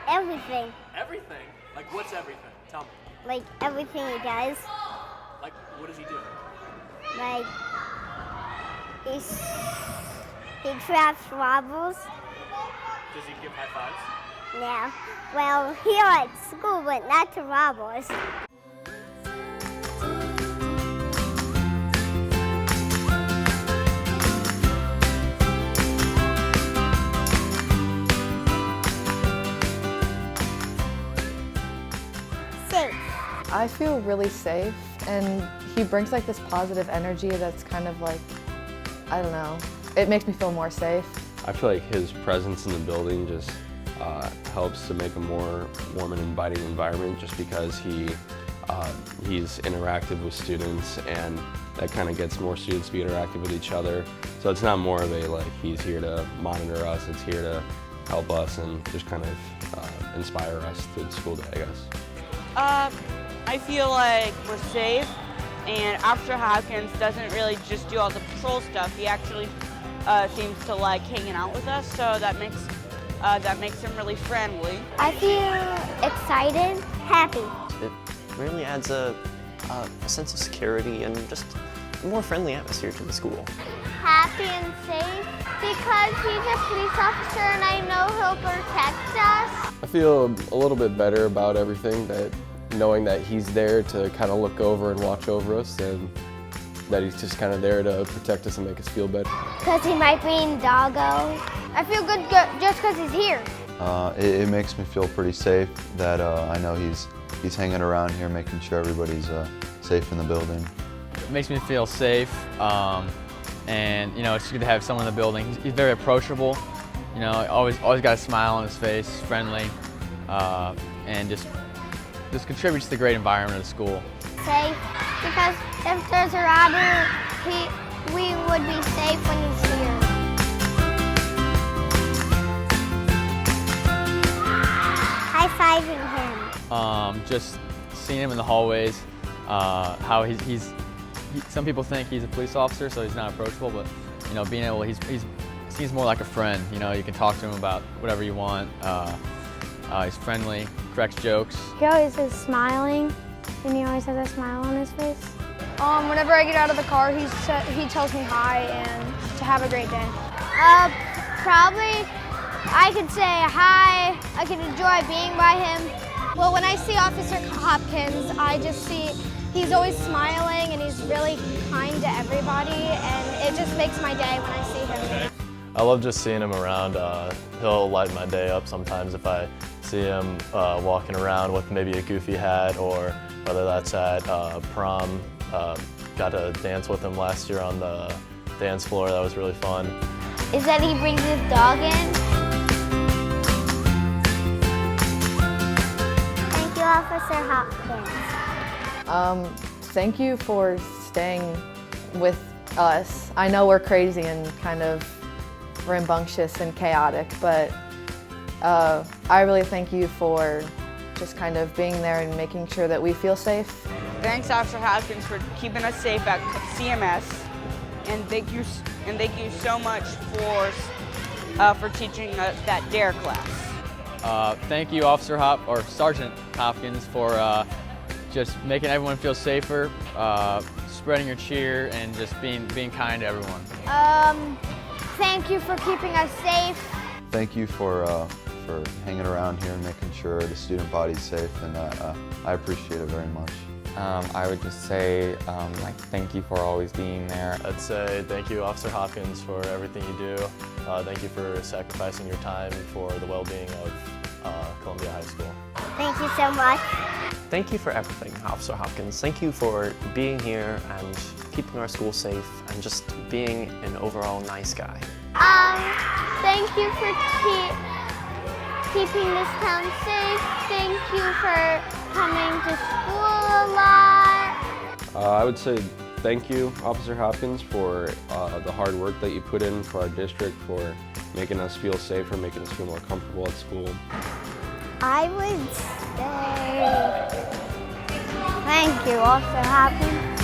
Everything. Everything? Like what's everything? Tell me. Like everything he does. Like what does he do? Like he traps robbers. Does he give high fives? Yeah. Well, here at school, but not to robbers. Safe. I feel really safe, and he brings like this positive energy that's kind of like, I don't know, it makes me feel more safe. I feel like his presence in the building just helps to make a more warm and inviting environment, just because he's interactive with students, and that kind of gets more students to be interactive with each other. So it's not more of a like he's here to monitor us, it's here to help us and just kind of inspire us through the school day, I guess. I feel like we're safe, and Officer Hopkins doesn't really just do all the patrol stuff. He actually seems to like hanging out with us, so that makes him really friendly. I feel excited, happy. It really adds a sense of security and just a more friendly atmosphere to the school. Happy and safe because he's a police officer and I know he'll protect us. I feel a little bit better about everything, that knowing that he's there to kind of look over and watch over us, and that he's just kind of there to protect us and make us feel better. Because he might be in doggo. I feel good just because he's here. It makes me feel pretty safe that I know he's hanging around here making sure everybody's safe in the building. It makes me feel safe, and you know, it's good to have someone in the building. He's very approachable, you know, always got a smile on his face, friendly, and just contributes to the great environment of the school. Safe, because if there's a robber, we would be safe when he's here. High-fiving him. Just seeing him in the hallways, how some people think he's a police officer, so he's not approachable, but you know, being able, he seems more like a friend. You know, you can talk to him about whatever you want. He's friendly, cracks jokes. He always is smiling, and he always has a smile on his face. Whenever I get out of the car, he tells me hi and to have a great day. Probably I could say hi, I could enjoy being by him. Well, when I see Officer Hopkins, I just see he's always smiling and he's really kind to everybody, and it just makes my day when I see him. I love just seeing him around. He'll light my day up sometimes if I see him walking around with maybe a goofy hat, or whether that's at prom. Got to dance with him last year on the dance floor. That was really fun. Is that he brings his dog in? Thank you, Officer Hopkins. Thank you for staying with us. I know we're crazy and kind of rambunctious and chaotic, but I really thank you for just kind of being there and making sure that we feel safe. Thanks, Officer Hopkins, for keeping us safe at CMS, and thank you so much for teaching us that DARE class. Thank you, Sergeant Hopkins, for just making everyone feel safer, spreading your cheer, and just being kind to everyone. Thank you for keeping us safe. Thank you for hanging around here and making sure the student body's safe, and I appreciate it very much. I would just say thank you for always being there. I'd say thank you, Officer Hopkins, for everything you do. Thank you for sacrificing your time for the well-being of Columbia High School. Thank you so much. Thank you for everything, Officer Hopkins. Thank you for being here and keeping our school safe and just being an overall nice guy. Thank you for keeping this town safe. Thank you for coming to school a lot. I would say thank you, Officer Hopkins, for the hard work that you put in for our district, for making us feel safer, making us feel more comfortable at school. I would say thank you, Officer Hopkins.